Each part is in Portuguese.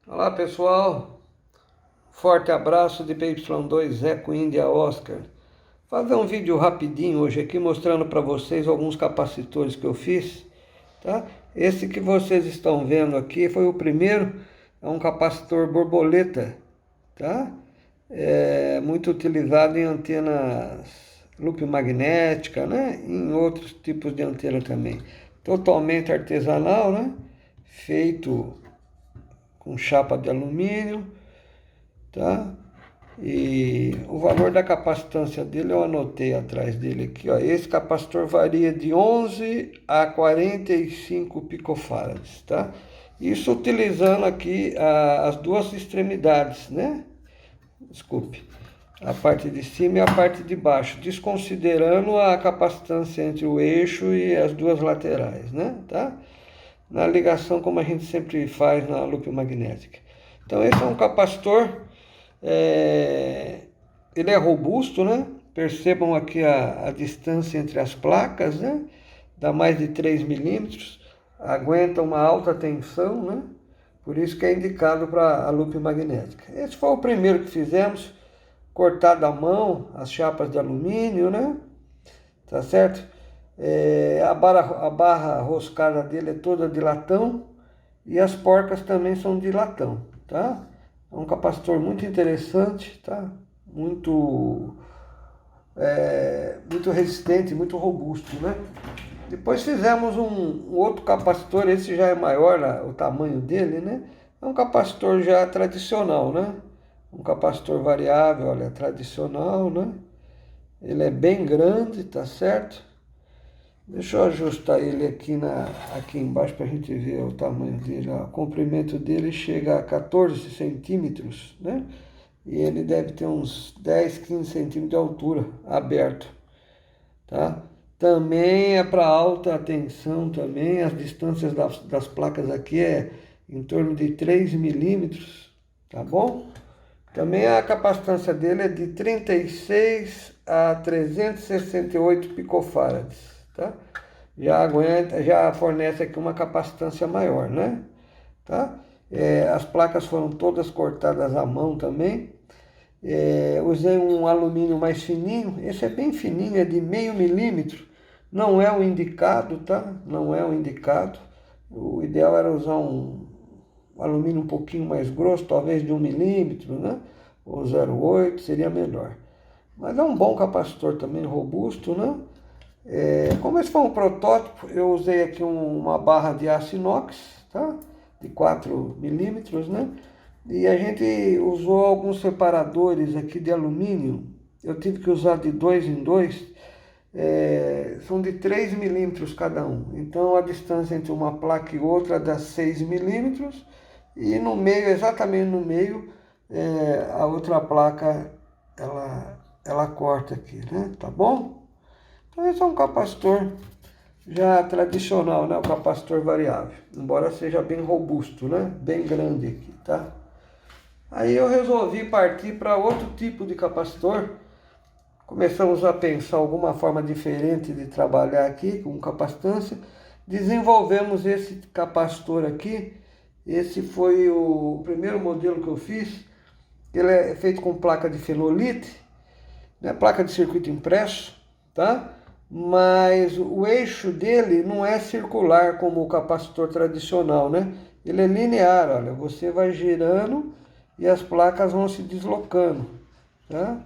Olá pessoal, forte abraço de PY2 Eco India Oscar. Fazer um vídeo rapidinho hoje aqui mostrando para vocês alguns capacitores que eu fiz, tá? Esse que vocês estão vendo aqui foi o primeiro, é um capacitor borboleta, tá? É muito utilizado em antenas loop magnética, né? Em outros tipos de antena também. Totalmente artesanal, né? Feito com chapa de alumínio, tá? E o valor da capacitância dele eu anotei atrás dele aqui, ó. Esse capacitor varia de 11 a 45 picofarads, tá? Isso utilizando aqui as duas extremidades, né? Desculpe, a parte de cima e a parte de baixo, desconsiderando a capacitância entre o eixo e as duas laterais, né? Tá? Na ligação como a gente sempre faz na loop magnética. Então esse é um capacitor, ele é robusto, né? Percebam aqui a distância entre as placas, né? Dá mais de 3 milímetros, aguenta uma alta tensão, né? Por isso que é indicado para a loop magnética. Esse foi o primeiro que fizemos, cortado à mão, as chapas de alumínio, né? Tá certo? A barra roscada dele é toda de latão e as porcas também são de latão, tá? É um capacitor muito interessante, tá? Muito resistente, muito robusto, né? Depois fizemos um outro capacitor, esse já é maior, o tamanho dele, né? É um capacitor já tradicional, né? Um capacitor variável, olha, tradicional, né? Ele é bem grande, tá certo? Deixa eu ajustar ele aqui embaixo para a gente ver o tamanho dele. O comprimento dele chega a 14 centímetros, né? E ele deve ter uns 10, 15 centímetros de altura, aberto, tá? Também é para alta tensão também, as distâncias das placas aqui é em torno de 3 milímetros, tá bom? Também a capacitância dele é de 36 a 368 picofarads, tá? Já fornece aqui uma capacitância maior, né? Tá? As placas foram todas cortadas à mão também. Usei um alumínio mais fininho, esse é bem fininho, é de meio milímetro, não é o indicado, tá? Não é o indicado. O ideal era usar um alumínio um pouquinho mais grosso, talvez de 1 milímetro, né? Ou 0,8, seria melhor. Mas é um bom capacitor também, robusto, né? Como esse foi um protótipo, eu usei aqui uma barra de aço inox, tá? De 4 milímetros, né? E a gente usou alguns separadores aqui de alumínio. Eu tive que usar de 2 em 2. São de 3 milímetros cada um. Então a distância entre uma placa e outra dá 6 milímetros. E no meio, exatamente no meio, a outra placa ela corta aqui, né? Tá bom? Então esse é um capacitor já tradicional, né? O capacitor variável, embora seja bem robusto, né? Bem grande aqui, tá? Aí eu resolvi partir para outro tipo de capacitor. Começamos a pensar alguma forma diferente de trabalhar aqui com capacitância. Desenvolvemos esse capacitor aqui. Esse foi o primeiro modelo que eu fiz. Ele é feito com placa de fenolite, né? Placa de circuito impresso, tá? Mas o eixo dele não é circular como o capacitor tradicional, né? Ele é linear, olha, você vai girando e as placas vão se deslocando, tá?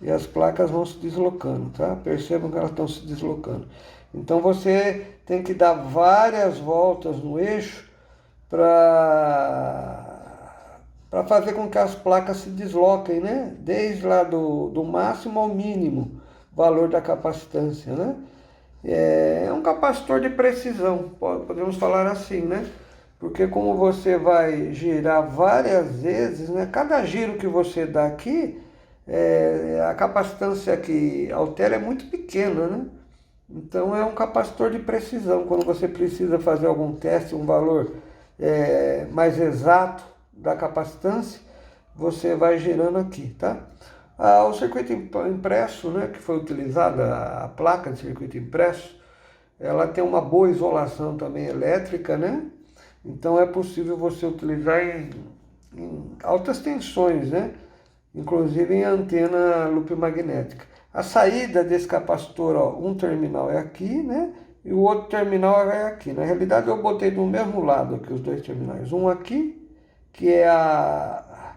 E as placas vão se deslocando, tá? Percebam que elas estão se deslocando. Então você tem que dar várias voltas no eixo para fazer com que as placas se desloquem, né? Desde lá do máximo ao mínimo valor da capacitância, né? É um capacitor de precisão, podemos falar assim, né? Porque como você vai girar várias vezes, né? Cada giro que você dá aqui, a capacitância que altera é muito pequena, né? Então é um capacitor de precisão. Quando você precisa fazer algum teste, um valor mais exato da capacitância, você vai girando aqui, tá? O circuito impresso, né, que foi utilizada, a placa de circuito impresso, ela tem uma boa isolação também elétrica, né? Então é possível você utilizar em altas tensões, né? Inclusive em antena loop magnética. A saída desse capacitor, ó, um terminal é aqui, né? E o outro terminal é aqui. Na realidade eu botei do mesmo lado aqui os dois terminais. Um aqui, que é a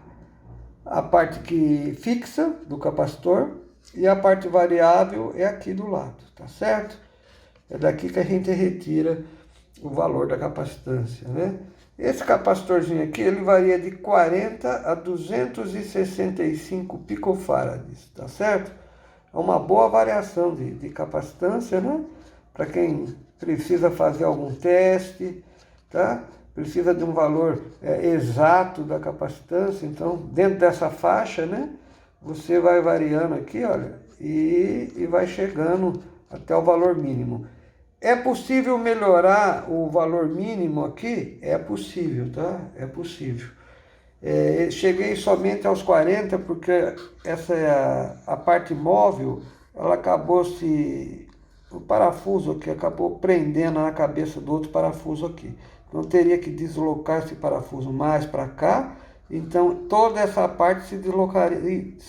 parte que fixa do capacitor, e a parte variável é aqui do lado, tá certo? É daqui que a gente retira o valor da capacitância, né? Esse capacitorzinho aqui, ele varia de 40 a 265 picofarads, tá certo? É uma boa variação de capacitância, né? Para quem precisa fazer algum teste, tá? Precisa de um valor exato da capacitância, então dentro dessa faixa, né? Você vai variando aqui, olha, e vai chegando até o valor mínimo. É possível melhorar o valor mínimo aqui? É possível, tá? É possível. Cheguei somente aos 40 porque essa é a parte móvel, ela acabou o parafuso aqui acabou prendendo na cabeça do outro parafuso aqui. Então teria que deslocar esse parafuso mais para cá, então toda essa parte se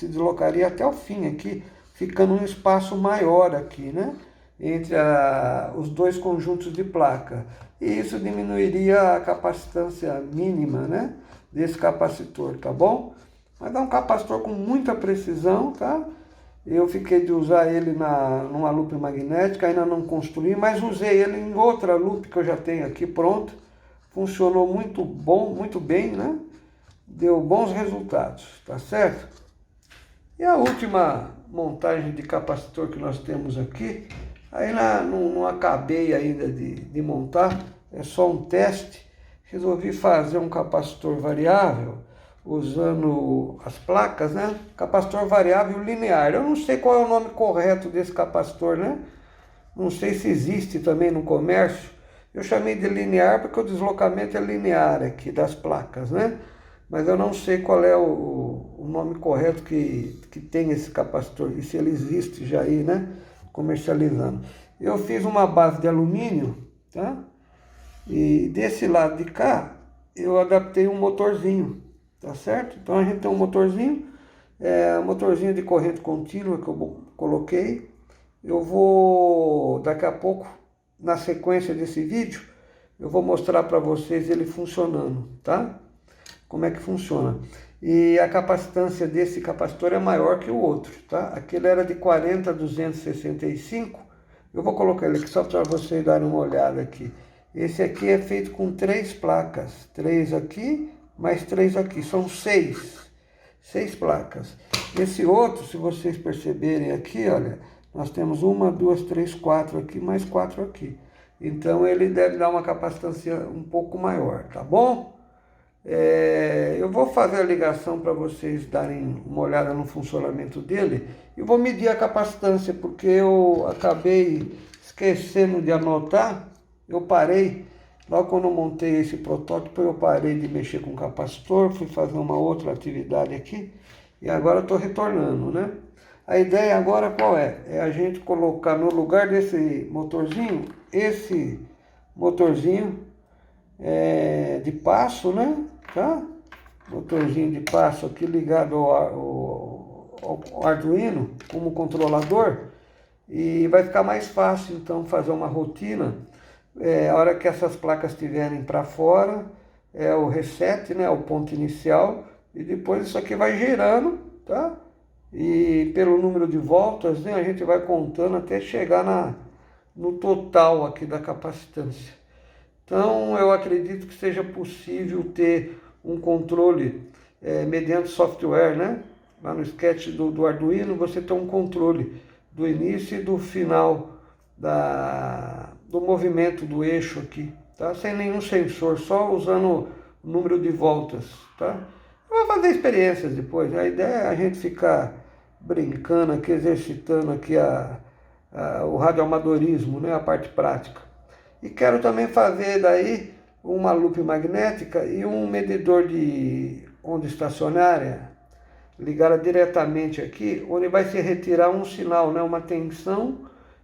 deslocaria até o fim aqui, ficando um espaço maior aqui, né? Entre os dois conjuntos de placa. E isso diminuiria a capacitância mínima, né, desse capacitor, tá bom? Mas é um capacitor com muita precisão, tá? Eu fiquei de usar ele numa loop magnética, ainda não construí, mas usei ele em outra loop que eu já tenho aqui pronto. Funcionou muito bom, muito bem, né? Deu bons resultados, tá certo? E a última montagem de capacitor que nós temos aqui, aí não acabei ainda de montar, é só um teste. Resolvi fazer um capacitor variável, usando as placas, né? Capacitor variável linear. Eu não sei qual é o nome correto desse capacitor, né? Não sei se existe também no comércio. Eu chamei de linear porque o deslocamento é linear aqui das placas, né? Mas eu não sei qual é o nome correto que tem esse capacitor, e se ele existe já aí, né? Comercializando. Eu fiz uma base de alumínio, tá? E desse lado de cá, eu adaptei um motorzinho, tá certo? Então a gente tem um motorzinho de corrente contínua que eu coloquei. Eu vou, daqui a pouco, na sequência desse vídeo, eu vou mostrar para vocês ele funcionando, tá? Como é que funciona. E a capacitância desse capacitor é maior que o outro, tá? Aquele era de 40 a 265. Eu vou colocar ele aqui só para vocês darem uma olhada aqui. Esse aqui é feito com 3 placas. 3 aqui, mais 3 aqui. São 6. 6 placas. Esse outro, se vocês perceberem aqui, olha, nós temos 1, 2, 3, 4 aqui, mais 4 aqui. Então ele deve dar uma capacitância um pouco maior, tá bom? Eu vou fazer a ligação para vocês darem uma olhada no funcionamento dele e vou medir a capacitância, porque eu acabei esquecendo de anotar. Eu parei, logo quando eu montei esse protótipo, eu parei de mexer com o capacitor, fui fazer uma outra atividade aqui e agora estou retornando, né? A ideia agora qual é? É a gente colocar no lugar desse motorzinho, esse motorzinho de passo, né? Tá? Motorzinho de passo aqui ligado ao Arduino como controlador, e vai ficar mais fácil então fazer uma rotina. A hora que essas placas estiverem para fora, é o reset, né? O ponto inicial, e depois isso aqui vai girando, tá? E pelo número de voltas, né, a gente vai contando até chegar no total aqui da capacitância. Então eu acredito que seja possível ter um controle mediante software, né? Lá no sketch do Arduino você tem um controle do início e do final do movimento do eixo aqui, tá? Sem nenhum sensor, só usando o número de voltas, tá? Eu vou fazer experiências depois. A ideia é a gente ficar brincando aqui, exercitando aqui o radioamadorismo, né? A parte prática. E quero também fazer daí uma loop magnética e um medidor de onda estacionária ligada diretamente aqui, onde vai se retirar um sinal, né, uma tensão,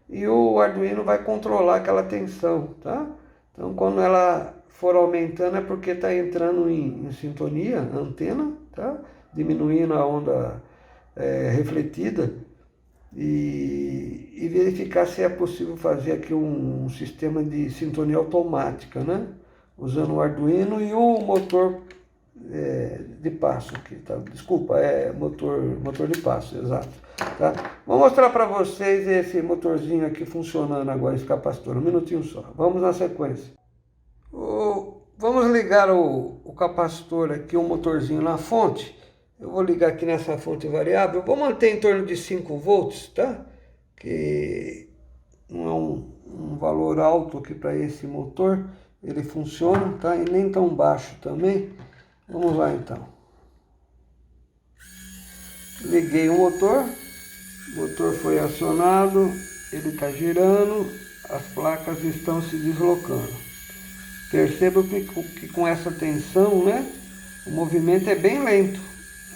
e o Arduino vai controlar aquela tensão, tá? Então, quando ela for aumentando é porque está entrando em sintonia a antena, tá? Diminuindo a onda refletida e verificar se é possível fazer aqui um sistema de sintonia automática, né? Usando o Arduino e o motor de passo aqui, tá? Desculpa, motor de passo, exato. Tá? Vou mostrar para vocês esse motorzinho aqui funcionando agora, esse capacitor, um minutinho só. Vamos na sequência. Vamos ligar o capacitor aqui, o motorzinho na fonte. Eu vou ligar aqui nessa fonte variável. Eu vou manter em torno de 5 volts, tá? Que não é um valor alto aqui para esse motor. Ele funciona, tá? E nem tão baixo também. Vamos lá então. Liguei o motor foi acionado, ele está girando, as placas estão se deslocando. Perceba que com essa tensão, né, o movimento é bem lento.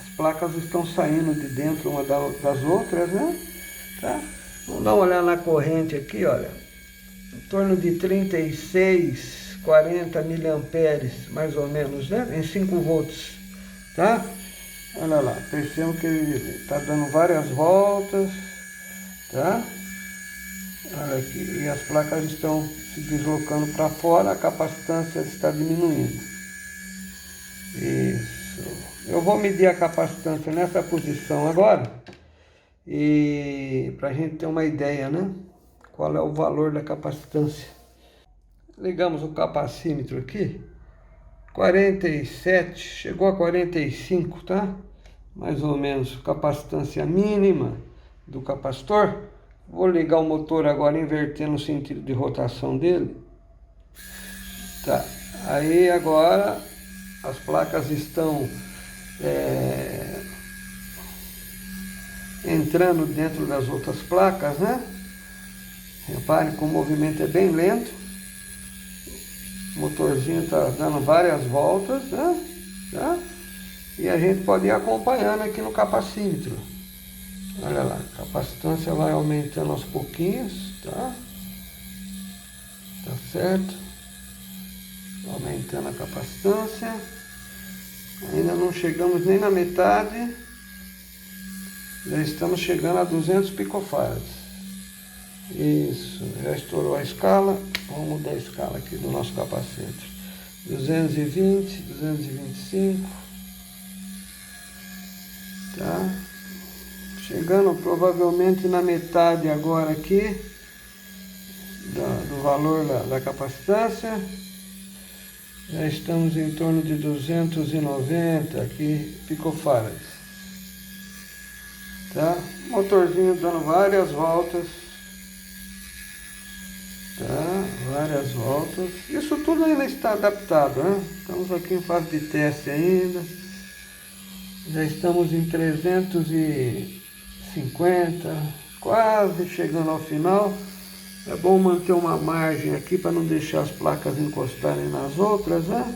As placas estão saindo de dentro uma das outras, né? Tá? Vamos dar uma olhada na corrente aqui, olha. Em torno de 36, 40 miliamperes, mais ou menos, né? Em 5 volts, tá? Olha lá, percebam que ele está dando várias voltas, tá? Olha aqui, e as placas estão se deslocando para fora, a capacitância está diminuindo. Isso. Eu vou medir a capacitância nessa posição agora, e para a gente ter uma ideia, né? Qual é o valor da capacitância. Ligamos o capacímetro aqui. 47, chegou a 45, tá? Mais ou menos, capacitância mínima do capacitor. Vou ligar o motor agora invertendo o sentido de rotação dele. Tá, aí agora as placas estão entrando dentro das outras placas, né? Reparem que o movimento é bem lento. O motorzinho está dando várias voltas, né? Tá? E a gente pode ir acompanhando aqui no capacímetro. Olha lá, a capacitância vai aumentando aos pouquinhos, tá? Tá certo? Aumentando a capacitância. Ainda não chegamos nem na metade. Já estamos chegando a 200 picofarads. Isso, já estourou a escala. Vamos mudar a escala aqui do nosso capacete. 220, 225. Tá? Chegando provavelmente na metade agora aqui do valor da capacitância. Já estamos em torno de 290 aqui picofarads. Tá? Motorzinho dando várias voltas. Tá? Várias voltas. Isso tudo ainda está adaptado, né? Estamos aqui em fase de teste ainda. Já estamos em 350, quase chegando ao final. É bom manter uma margem aqui para não deixar as placas encostarem nas outras, né?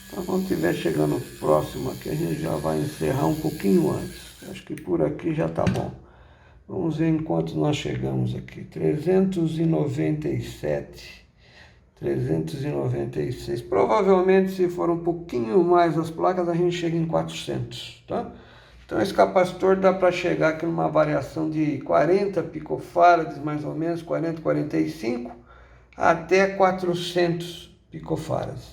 Então quando estiver chegando próximo aqui, a gente já vai encerrar um pouquinho antes. Acho que por aqui já está bom. Vamos ver enquanto nós chegamos aqui. 397, 396. Provavelmente, se for um pouquinho mais as placas, a gente chega em 400, tá? Então, esse capacitor dá para chegar aqui numa variação de 40 picofarads, mais ou menos, 40, 45, até 400 picofarads.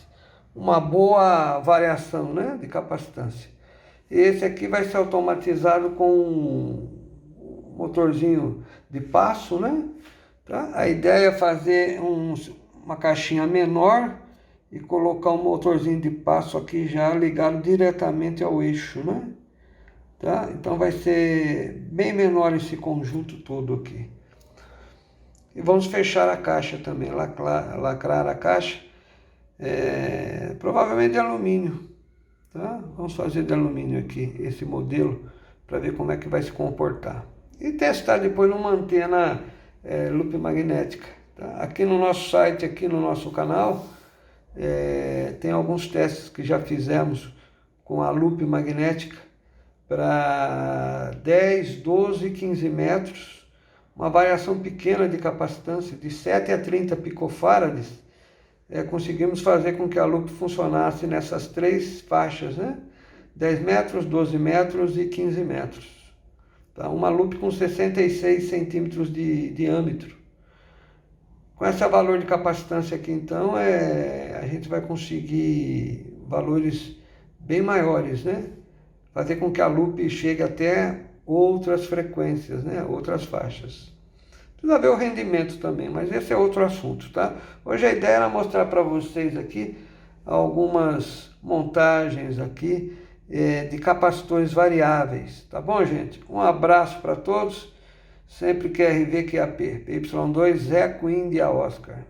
Uma boa variação, né, de capacitância. Esse aqui vai ser automatizado com um motorzinho de passo, né? Tá? A ideia é fazer uma caixinha menor e colocar um motorzinho de passo aqui já ligado diretamente ao eixo, né? Tá? Então vai ser bem menor esse conjunto todo aqui. E vamos fechar a caixa também, lacrar a caixa, provavelmente de alumínio. Tá? Vamos fazer de alumínio aqui, esse modelo, para ver como é que vai se comportar. E testar depois numa antena loop magnética. Tá? Aqui no nosso site, aqui no nosso canal, tem alguns testes que já fizemos com a loop magnética para 10, 12, 15 metros, uma variação pequena de capacitância, de 7 a 30 picofarads, conseguimos fazer com que a loop funcionasse nessas 3 faixas, né? 10 metros, 12 metros e 15 metros. Tá? Uma loop com 66 centímetros de diâmetro. Com esse valor de capacitância aqui, então, a gente vai conseguir valores bem maiores, né? Fazer com que a loop chegue até outras frequências, né? Outras faixas. Precisa ver o rendimento também, mas esse é outro assunto, tá? Hoje a ideia era mostrar para vocês aqui algumas montagens aqui de capacitores variáveis, tá bom, gente? Um abraço para todos, sempre QRV QAP, PY2, Eco India Oscar.